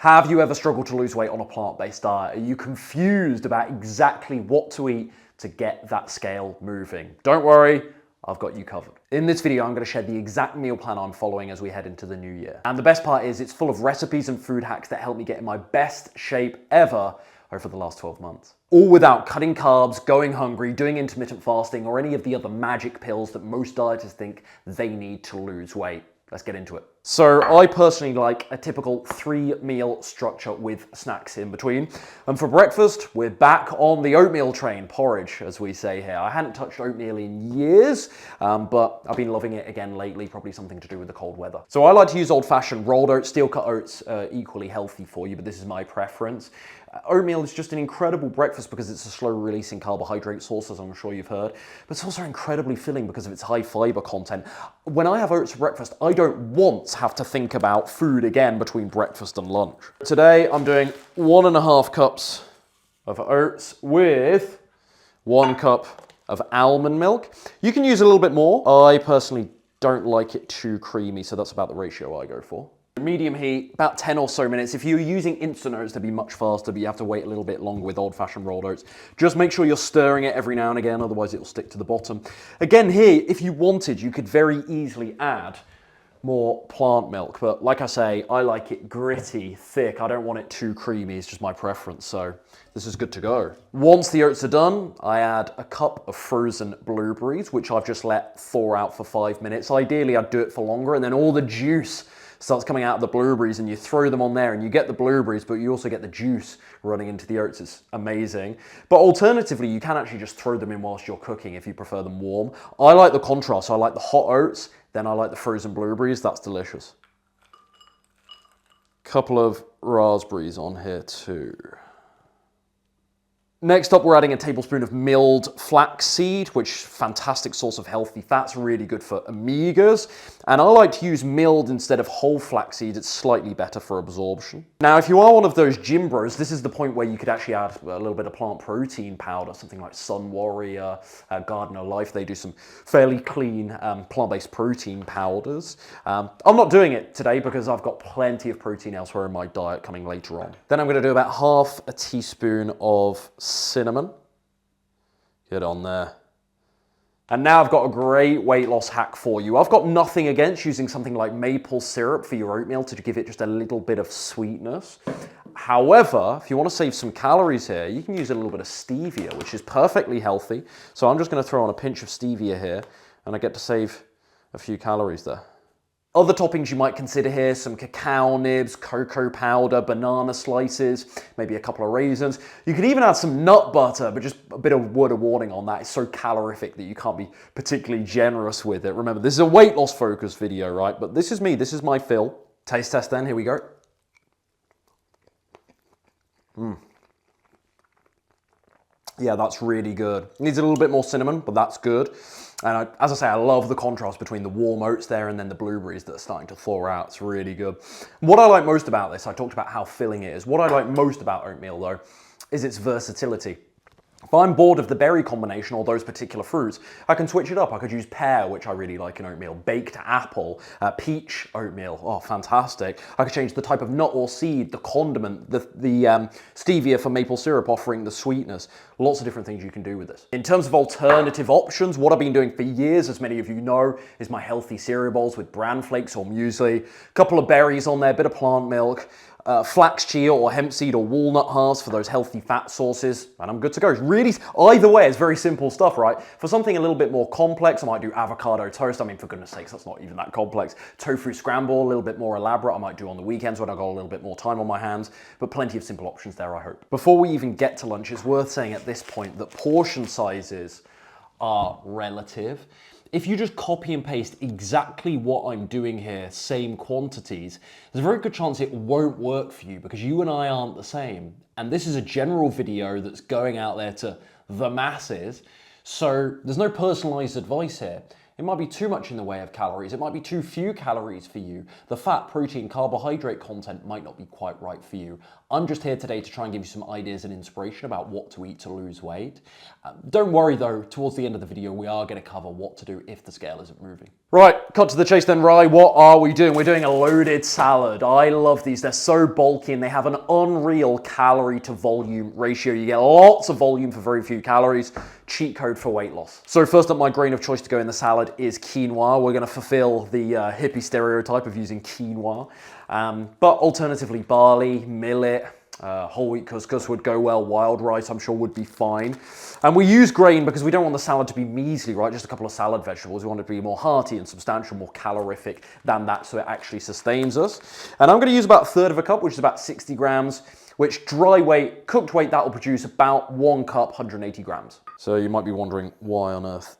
Have you ever struggled to lose weight on a plant-based diet? Are you confused about exactly what to eat to get that scale moving? Don't worry, I've got you covered. In this video, I'm going to share the exact meal plan I'm following as we head into the new year. And the best part is it's full of recipes and food hacks that help me get in my best shape ever over the last 12 months. All without cutting carbs, going hungry, doing intermittent fasting, or any of the other magic pills that most dieters think they need to lose weight. Let's get into it. So I personally like a typical 3-meal structure with snacks in between. And for breakfast, we're back on the oatmeal train, porridge, as we say here. I hadn't touched oatmeal in years, but I've been loving it again lately, probably something to do with the cold weather. So I like to use old-fashioned rolled oats. Steel-cut oats are equally healthy for you, but this is my preference. Oatmeal is just an incredible breakfast because it's a slow-releasing carbohydrate source, as I'm sure you've heard, but it's also incredibly filling because of its high fiber content. When I have oats for breakfast, I don't once have to think about food again between breakfast and lunch. Today, I'm doing 1.5 cups of oats with 1 cup of almond milk. You can use a little bit more. I personally don't like it too creamy, so that's about the ratio I go for. Medium heat, about 10 or so minutes. If you're using instant oats, they'd be much faster, but you have to wait a little bit longer with old-fashioned rolled oats. Just make sure you're stirring it every now and again, otherwise it'll stick to the bottom. Again here, if you wanted, you could very easily add more plant milk, but like I say, I like it gritty, thick. I don't want it too creamy, it's just my preference, so this is good to go. Once the oats are done, I add a cup of frozen blueberries, which I've just let thaw out for 5 minutes. Ideally, I'd do it for longer, and then all the juice starts coming out of the blueberries and you throw them on there and you get the blueberries, but you also get the juice running into the oats. It's amazing. But alternatively, you can actually just throw them in whilst you're cooking if you prefer them warm. I like the contrast, so I like the hot oats, then I like the frozen blueberries. That's delicious. Couple of raspberries on here too. Next up, we're adding a tablespoon of milled flaxseed, which is a fantastic source of healthy fats, really good for omegas. And I like to use milled instead of whole flaxseed. It's slightly better for absorption. Now, if you are one of those gym bros, this is the point where you could actually add a little bit of plant protein powder, something like Sun Warrior, Gardener Life. They do some fairly clean plant-based protein powders. I'm not doing it today because I've got plenty of protein elsewhere in my diet coming later on. Then I'm going to do about half a teaspoon of cinnamon. Get on there. And now I've got a great weight loss hack for you. I've got nothing against using something like maple syrup for your oatmeal to give it just a little bit of sweetness. However, if you want to save some calories here, you can use a little bit of stevia, which is perfectly healthy. So I'm just going to throw on a pinch of stevia here, and I get to save a few calories there. Other toppings you might consider here, some cacao nibs, cocoa powder, banana slices, maybe a couple of raisins. You could even add some nut butter, but just a bit of word of warning on that. It's so calorific that you can't be particularly generous with it. Remember, this is a weight loss focused video, right? But this is me, this is my fill. Taste test then, here we go. Yeah, that's really good. Needs a little bit more cinnamon, but that's good. And as I say, I love the contrast between the warm oats there and then the blueberries that are starting to thaw out. It's really good. What I like most about this, I talked about how filling it is. What I like most about oatmeal though, is its versatility. If I'm bored of the berry combination or those particular fruits, I can switch it up. I could use pear, which I really like in oatmeal, baked apple, peach oatmeal, oh, fantastic. I could change the type of nut or seed, the condiment, the stevia for maple syrup offering the sweetness. Lots of different things you can do with this. In terms of alternative options, what I've been doing for years, as many of you know, is my healthy cereal bowls with bran flakes or muesli, a couple of berries on there, a bit of plant milk, flax chia or hemp seed or walnut halves for those healthy fat sources, and I'm good to go. Really, either way, it's very simple stuff, right? For something a little bit more complex, I might do avocado toast. I mean, for goodness sakes, that's not even that complex. Tofu scramble, a little bit more elaborate, I might do on the weekends when I've got a little bit more time on my hands, but plenty of simple options there, I hope. Before we even get to lunch, it's worth saying at this point that portion sizes are relative. If you just copy and paste exactly what I'm doing here, same quantities, there's a very good chance it won't work for you because you and I aren't the same. And this is a general video that's going out there to the masses. So there's no personalized advice here. It might be too much in the way of calories. It might be too few calories for you. The fat, protein, carbohydrate content might not be quite right for you. I'm just here today to try and give you some ideas and inspiration about what to eat to lose weight. Don't worry though, towards the end of the video, we are going to cover what to do if the scale isn't moving. Right, cut to the chase then, Rye. What are we doing? We're doing a loaded salad. I love these. They're so bulky and they have an unreal calorie to volume ratio. You get lots of volume for very few calories. Cheat code for weight loss. So first up, my grain of choice to go in the salad is quinoa. We're going to fulfill the hippie stereotype of using quinoa. But alternatively, barley, millet, whole wheat couscous would go well. Wild rice, I'm sure, would be fine. And we use grain because we don't want the salad to be measly, right? Just a couple of salad vegetables. We want it to be more hearty and substantial, more calorific than that, so it actually sustains us. And I'm going to use about a third of a cup, which is about 60 grams, which dry weight, cooked weight, that will produce about 1 cup, 180 grams. So you might be wondering why on earth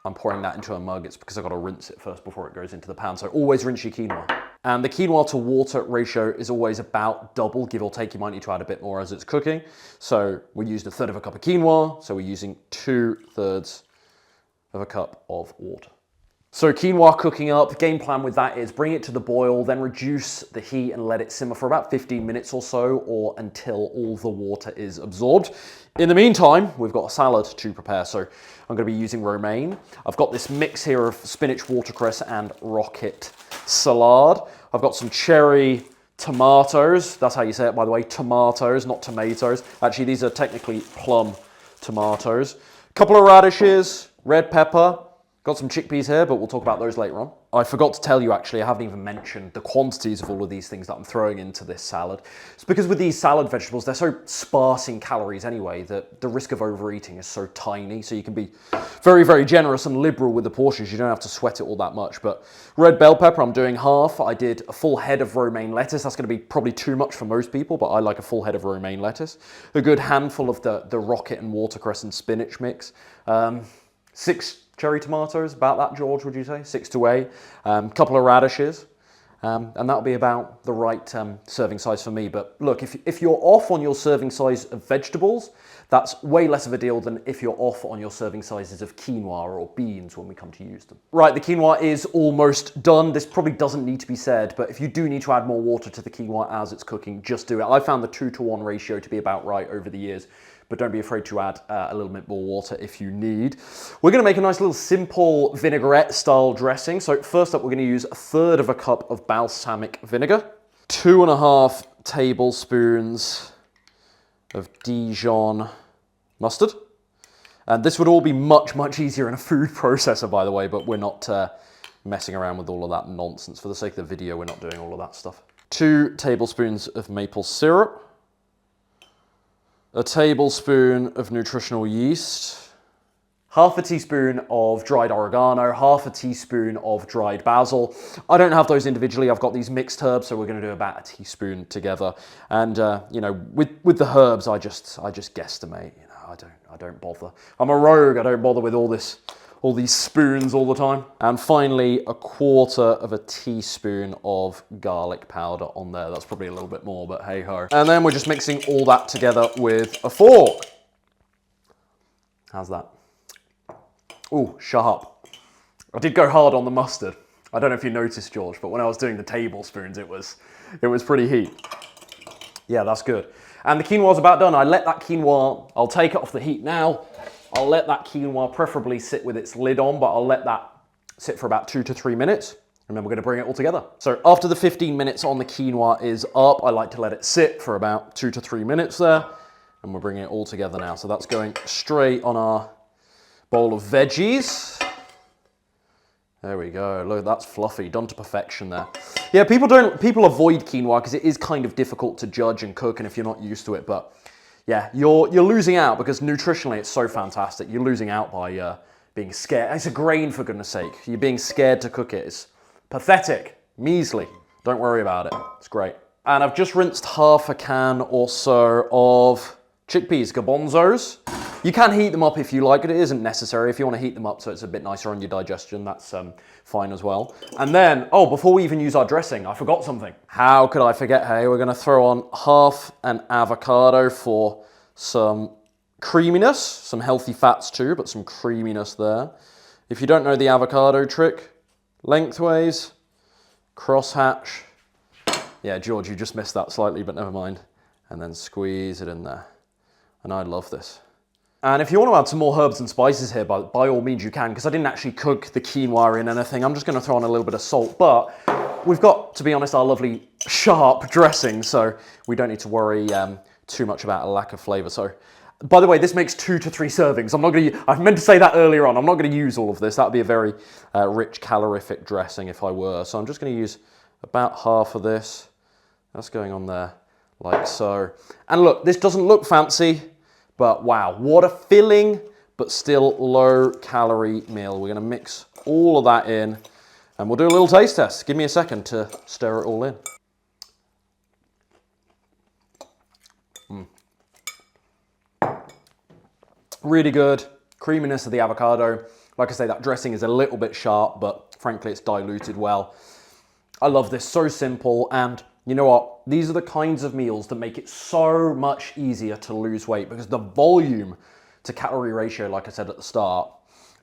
I'm pouring that into a mug. It's because I've got to rinse it first before it goes into the pan. So always rinse your quinoa. And the quinoa to water ratio is always about double, give or take. You might need to add a bit more as it's cooking. So we used a third of a cup of quinoa, so we're using 2/3 of a cup of water. So quinoa cooking up, game plan with that is bring it to the boil, then reduce the heat and let it simmer for about 15 minutes or so, or until all the water is absorbed. In the meantime, we've got a salad to prepare. So I'm going to be using romaine. I've got this mix here of spinach, watercress, and rocket salad. I've got some cherry tomatoes. That's how you say it, by the way, tomatoes, not tomatoes. Actually, these are technically plum tomatoes. A couple of radishes, red pepper. Got some chickpeas here, but we'll talk about those later on. I forgot to tell you, actually, I haven't even mentioned the quantities of all of these things that I'm throwing into this salad. It's because with these salad vegetables, they're so sparse in calories anyway, that the risk of overeating is so tiny. So you can be very, very generous and liberal with the portions. You don't have to sweat it all that much. But red bell pepper, I'm doing half. I did a full head of romaine lettuce. That's going to be probably too much for most people, but I like a full head of romaine lettuce. A good handful of the rocket and watercress and spinach mix. 6 cherry tomatoes, about that, George, would you say? 6 to 8. Couple of radishes. And that'll be about the right serving size for me. But look, if you're off on your serving size of vegetables, that's way less of a deal than if you're off on your serving sizes of quinoa or beans when we come to use them. Right, the quinoa is almost done. This probably doesn't need to be said, but if you do need to add more water to the quinoa as it's cooking, just do it. I found the 2-to-1 ratio to be about right over the years, but don't be afraid to add a little bit more water if you need. We're going to make a nice little simple vinaigrette style dressing. So first up, we're going to use 1/3 of a cup of balsamic vinegar, 2.5 tablespoons of Dijon mustard. And this would all be much, much easier in a food processor, by the way, but we're not messing around with all of that nonsense. For the sake of the video, we're not doing all of that stuff. 2 tablespoons of maple syrup. A tablespoon of nutritional yeast, 1/2 teaspoon of dried oregano, 1/2 teaspoon of dried basil. I don't have those individually. I've got these mixed herbs, so we're going to do about 1 teaspoon together. And you know, with the herbs, I just guesstimate. You know, I don't bother. I'm a rogue. I don't bother with all these spoons all the time. And finally, 1/4 teaspoon of garlic powder on there. That's probably a little bit more, but hey ho. And then we're just mixing all that together with a fork. How's that? Ooh, sharp. I did go hard on the mustard. I don't know if you noticed, George, but when I was doing the tablespoons, it was pretty heat. Yeah, that's good. And the quinoa's about done. I let that quinoa, I'll take it off the heat now. I'll let that quinoa preferably sit with its lid on, but I'll let that sit for about 2 to 3 minutes, and then we're going to bring it all together. So after the 15 minutes on the quinoa is up, I like to let it sit for about 2 to 3 minutes there, and we're bringing it all together now. So that's going straight on our bowl of veggies. There we go. Look, that's fluffy, done to perfection there. Yeah, people avoid quinoa because it is kind of difficult to judge and cook, and if you're not used to it, but yeah, you're losing out because nutritionally it's so fantastic. You're losing out by being scared. It's a grain, for goodness sake. You're being scared to cook it. It's pathetic, measly. Don't worry about it. It's great. And I've just rinsed 1/2 a can or so of chickpeas, garbanzos. You can heat them up if you like. It isn't necessary. If you want to heat them up so it's a bit nicer on your digestion, that's fine as well. And then, oh, before we even use our dressing, I forgot something. How could I forget? Hey, we're going to throw on 1/2 an avocado for some creaminess, some healthy fats too, but some creaminess there. If you don't know the avocado trick, lengthways, crosshatch. Yeah, George, you just missed that slightly, but never mind. And then squeeze it in there. And I love this. And if you want to add some more herbs and spices here, by all means you can, because I didn't actually cook the quinoa in anything. I'm just going to throw on a little bit of salt, but we've got, to be honest, our lovely sharp dressing, so we don't need to worry too much about a lack of flavor. So, by the way, this makes 2 to 3 servings. I meant to say that earlier on. I'm not going to use all of this. That would be a very rich calorific dressing if I were. So I'm just going to use about half of this. That's going on there like so. And look, this doesn't look fancy, but wow, what a filling, but still low calorie meal. We're going to mix all of that in and we'll do a little taste test. Give me a second to stir it all in. Really good. Creaminess of the avocado. Like I say, that dressing is a little bit sharp, but frankly, it's diluted well. I love this, so simple. And you know what? These are the kinds of meals that make it so much easier to lose weight because the volume to calorie ratio, like I said at the start,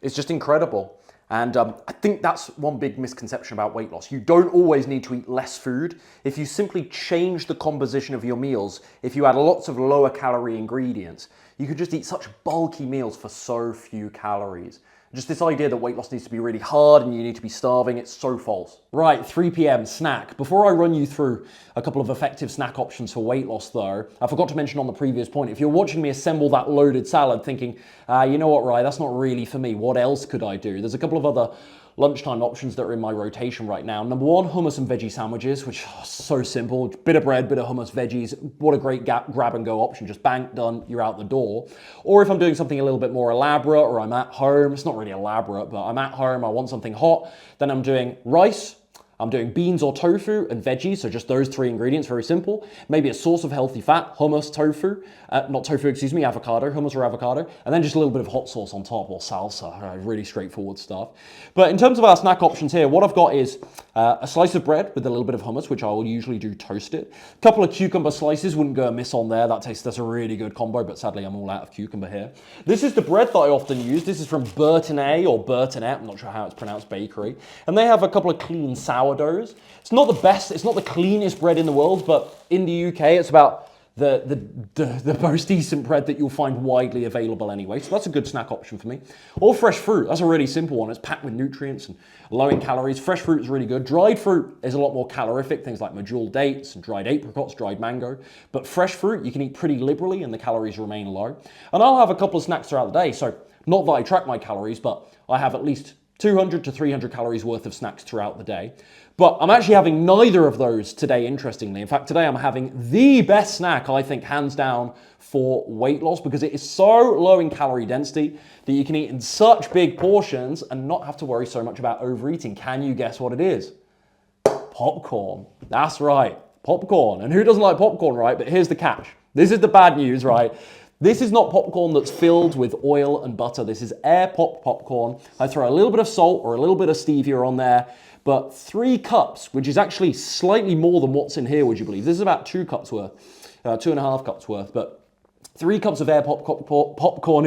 is just incredible. And I think that's one big misconception about weight loss. You don't always need to eat less food. If you simply change the composition of your meals, if you add lots of lower calorie ingredients, you could just eat such bulky meals for so few calories. Just this idea that weight loss needs to be really hard and you need to be starving, it's so false. Right, 3 p.m. snack. Before I run you through a couple of effective snack options for weight loss though, I forgot to mention on the previous point, if you're watching me assemble that loaded salad thinking, you know what, Rye, that's not really for me, what else could I do? There's a couple of other lunchtime options that are in my rotation right now. Number one, hummus and veggie sandwiches, which are so simple. Bit of bread, bit of hummus, veggies. What a great grab and go option. Just bang, done, you're out the door. Or if I'm doing something a little bit more elaborate or I'm at home, it's not really elaborate, but I'm at home, I want something hot, then I'm doing rice, I'm doing beans or tofu and veggies, so just those 3 ingredients, very simple. Maybe a source of healthy fat, hummus, tofu, not tofu, excuse me, avocado, hummus or avocado, and then just a little bit of hot sauce on top or salsa, really straightforward stuff. But in terms of our snack options here, what I've got is a slice of bread with a little bit of hummus, which I will usually do toasted. A couple of cucumber slices, wouldn't go amiss on there, that's a really good combo, but sadly I'm all out of cucumber here. This is the bread that I often use. This is from Burtonnet or Burtonnet, I'm not sure how it's pronounced, bakery. And they have a couple of clean sourdoughs. It's not the best, it's not the cleanest bread in the world, but in the UK it's about the most decent bread that you'll find widely available anyway. So that's a good snack option for me. Or fresh fruit, that's a really simple one. It's packed with nutrients and low in calories. Fresh fruit is really good. Dried fruit is a lot more calorific, things like medjool dates and dried apricots, dried mango. But fresh fruit you can eat pretty liberally and the calories remain low. And I'll have a couple of snacks throughout the day. So not that I track my calories, but I have at least 200 to 300 calories worth of snacks throughout the day. But I'm actually having neither of those today, interestingly. In fact, today I'm having the best snack, I think, hands down, for weight loss because it is so low in calorie density that you can eat in such big portions and not have to worry so much about overeating. Can you guess what it is? Popcorn. That's right, popcorn. And who doesn't like popcorn, right? But here's the catch. This is the bad news, right? This is not popcorn that's filled with oil and butter. This is air pop popcorn. I throw a little bit of salt or a little bit of stevia on there, but 3 cups, which is actually slightly more than what's in here, would you believe? This is about 2 cups worth, 2.5 cups worth, but 3 cups of air popcorn,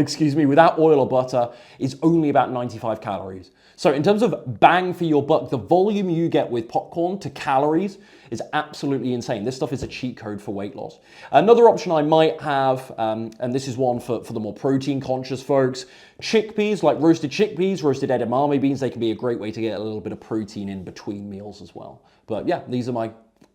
without oil or butter is only about 95 calories. So in terms of bang for your buck, the volume you get with popcorn to calories is absolutely insane. This stuff is a cheat code for weight loss. Another option I might have, and this is one for the more protein conscious folks, chickpeas, like roasted chickpeas, roasted edamame beans, they can be a great way to get a little bit of protein in between meals as well. But yeah, these are my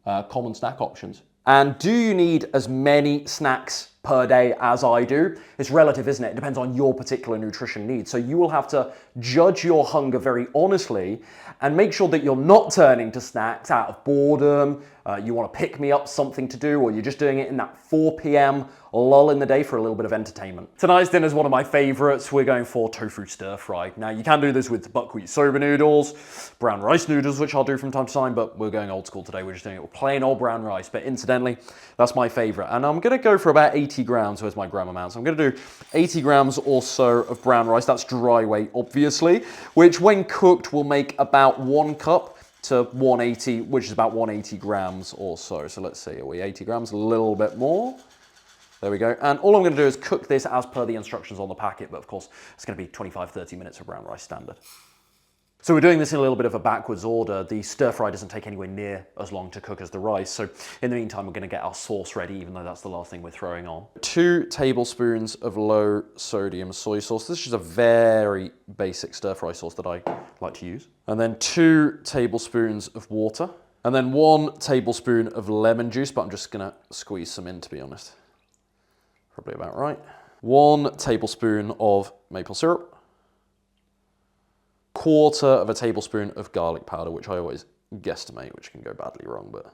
common snack options. And do you need as many snacks per day as I do? It's relative, isn't it? It depends on your particular nutrition needs. So you will have to judge your hunger very honestly and make sure that you're not turning to snacks out of boredom, you want to pick me up something to do, or you're just doing it in that 4 p.m. lull in the day for a little bit of entertainment. Tonight's dinner is one of my favorites. We're going for tofu stir fry. Now you can do this with buckwheat soba noodles, brown rice noodles, which I'll do from time to time, but we're going old school today. We're just doing it with plain old brown rice. But incidentally, that's my favorite. And I'm going to go for about 80 grams. Where's my gram amount? So I'm going to do 80 grams or so of brown rice. That's dry weight, obviously, which when cooked will make about 1 cup to 180, which is about 180 grams or so. So let's see, are we 80 grams? A little bit more. There we go. And all I'm going to do is cook this as per the instructions on the packet, but of course it's going to be 25-30 minutes of brown rice standard. So we're doing this in a little bit of a backwards order. The stir fry doesn't take anywhere near as long to cook as the rice. So in the meantime, we're going to get our sauce ready, even though that's the last thing we're throwing on. 2 tablespoons of low sodium soy sauce. This is a very basic stir fry sauce that I like to use. And then 2 tablespoons of water. And then 1 tablespoon of lemon juice, but I'm just going to squeeze some in, to be honest. Probably about right. 1 tablespoon of maple syrup. 1/4 of a tablespoon of garlic powder, which I always guesstimate, which can go badly wrong, but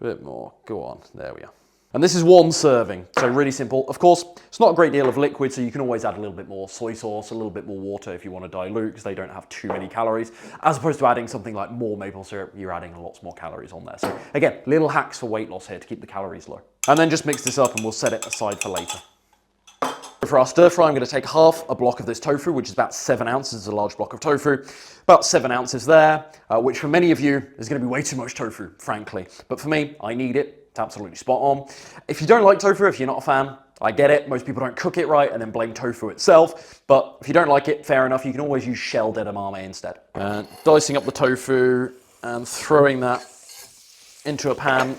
a bit more. Go on, there we are. And this is 1 serving, so really simple. Of course, it's not a great deal of liquid, so you can always add a little bit more soy sauce, a little bit more water if you want to dilute, because they don't have too many calories. As opposed to adding something like more maple syrup, you're adding lots more calories on there. So again, little hacks for weight loss here to keep the calories low. And then just mix this up and we'll set it aside for later. For our stir fry, I'm going to take half a block of this tofu, which is about 7 ounces. It's a large block of tofu. About 7 ounces there, which for many of you is going to be way too much tofu, frankly. But for me, I need it. It's absolutely spot on. If you don't like tofu, if you're not a fan, I get it. Most people don't cook it right and then blame tofu itself. But if you don't like it, fair enough. You can always use shelled edamame instead. Dicing up the tofu and throwing that into a pan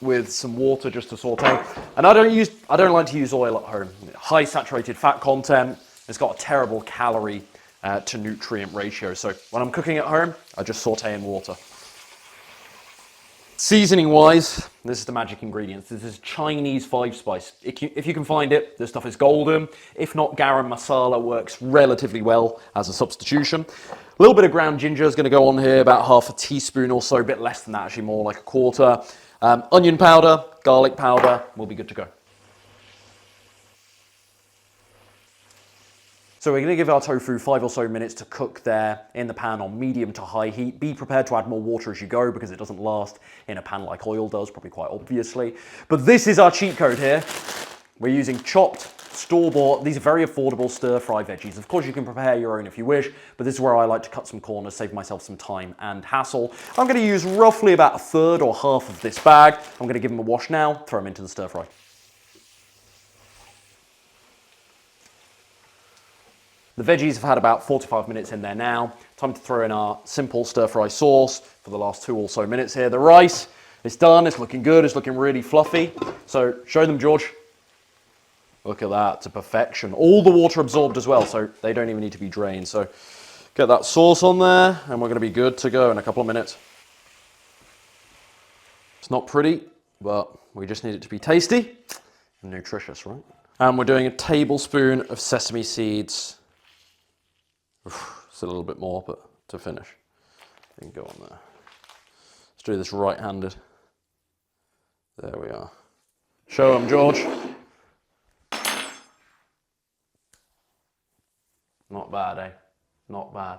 with some water just to saute. And I don't like to use oil at home. High saturated fat content. It's got a terrible calorie to nutrient ratio. So when I'm cooking at home, I just saute in water. Seasoning wise, this is the magic ingredients. This is Chinese 5-spice. If you can find it, this stuff is golden. If not, garam masala works relatively well as a substitution. A little bit of ground ginger is going to go on here, about half a teaspoon or so, a bit less than that, actually more like 1/4. Onion powder, garlic powder, we'll be good to go. So we're going to give our tofu 5 or so minutes to cook there in the pan on medium to high heat. Be prepared to add more water as you go because it doesn't last in a pan like oil does, probably quite obviously. But this is our cheat code here. We're using chopped, store-bought, these are very affordable stir-fry veggies. Of course, you can prepare your own if you wish, but this is where I like to cut some corners, save myself some time and hassle. I'm going to use roughly about 1/3 or half of this bag. I'm going to give them a wash now, throw them into the stir-fry. The veggies have had about 4 to 5 minutes in there now. Time to throw in our simple stir-fry sauce for the last 2 or so minutes here. The rice is done, it's looking good, it's looking really fluffy. So show them, George. Look at that, to perfection. All the water absorbed as well, so they don't even need to be drained. So get that sauce on there, and we're going to be good to go in a couple of minutes. It's not pretty, but we just need it to be tasty and nutritious, right? And we're doing a tablespoon of sesame seeds. It's a little bit more, but to finish. You can go on there. Let's do this right-handed. There we are. Show them, George. Not bad, eh? Not bad.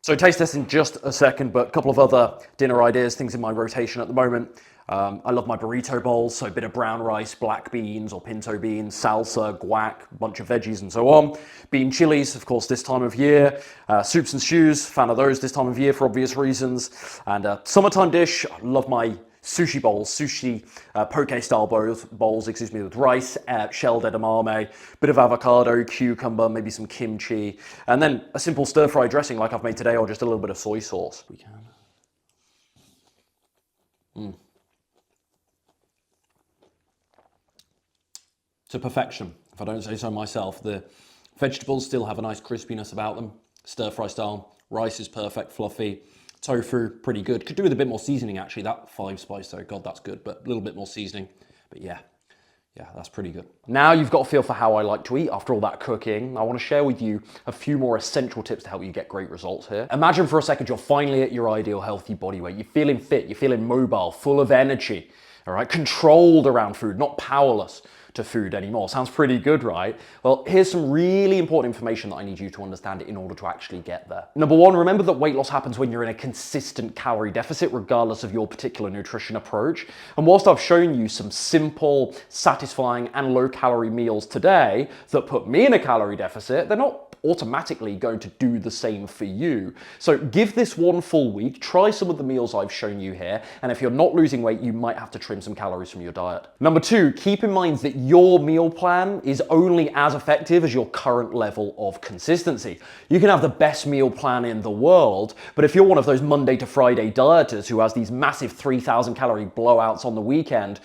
So taste test in just a second, but a couple of other dinner ideas, things in my rotation at the moment. I love my burrito bowls, so a bit of brown rice, black beans or pinto beans, salsa, guac, a bunch of veggies and so on. Bean chilies, of course, this time of year. Soups and stews, fan of those this time of year for obvious reasons. And a summertime dish, I love my sushi bowls, poke style bowls, with rice, shelled edamame, bit of avocado, cucumber, maybe some kimchi, and then a simple stir fry dressing like I've made today, or just a little bit of soy sauce. We can. To perfection, if I don't say so myself. The vegetables still have a nice crispiness about them, stir fry style. Rice is perfect, fluffy. Tofu, pretty good. Could do with a bit more seasoning, actually. That 5-spice, though, God, that's good. But a little bit more seasoning. But yeah, that's pretty good. Now you've got a feel for how I like to eat after all that cooking. I want to share with you a few more essential tips to help you get great results here. Imagine for a second you're finally at your ideal healthy body weight. You're feeling fit, you're feeling mobile, full of energy, all right? Controlled around food, not powerless to food anymore. Sounds pretty good, right? Well, here's some really important information that I need you to understand in order to actually get there. Number one, remember that weight loss happens when you're in a consistent calorie deficit, regardless of your particular nutrition approach. And whilst I've shown you some simple, satisfying, and low-calorie meals today that put me in a calorie deficit, they're not automatically going to do the same for you. So give this one full week, try some of the meals I've shown you here, and if you're not losing weight, you might have to trim some calories from your diet. Number two, keep in mind that your meal plan is only as effective as your current level of consistency. You can have the best meal plan in the world, but if you're one of those Monday to Friday dieters who has these massive 3,000 calorie blowouts on the weekend,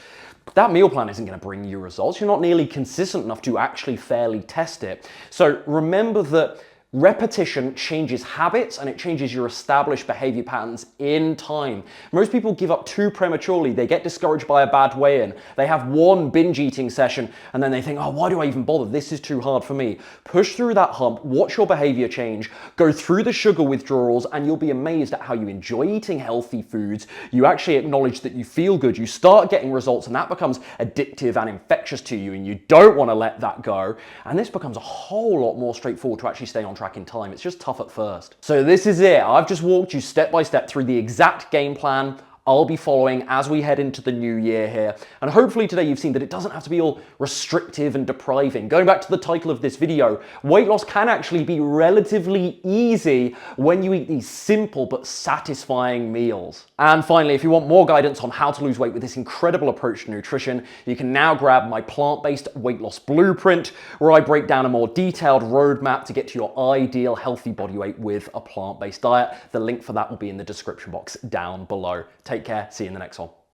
that meal plan isn't going to bring you results. You're not nearly consistent enough to actually fairly test it. So remember that repetition changes habits and it changes your established behavior patterns in time. Most people give up too prematurely. They get discouraged by a bad weigh-in. They have one binge eating session and then they think, oh, why do I even bother? This is too hard for me. Push through that hump, watch your behavior change, go through the sugar withdrawals, and you'll be amazed at how you enjoy eating healthy foods. You actually acknowledge that you feel good. You start getting results and that becomes addictive and infectious to you, and you don't want to let that go. And this becomes a whole lot more straightforward to actually stay on track in time. It's just tough at first. So this is it. I've just walked you step by step through the exact game plan I'll be following as we head into the new year here. And hopefully today you've seen that it doesn't have to be all restrictive and depriving. Going back to the title of this video, weight loss can actually be relatively easy when you eat these simple but satisfying meals. And finally, if you want more guidance on how to lose weight with this incredible approach to nutrition, you can now grab my plant-based weight loss blueprint, where I break down a more detailed roadmap to get to your ideal healthy body weight with a plant-based diet. The link for that will be in the description box down below. Take care, see you in the next one.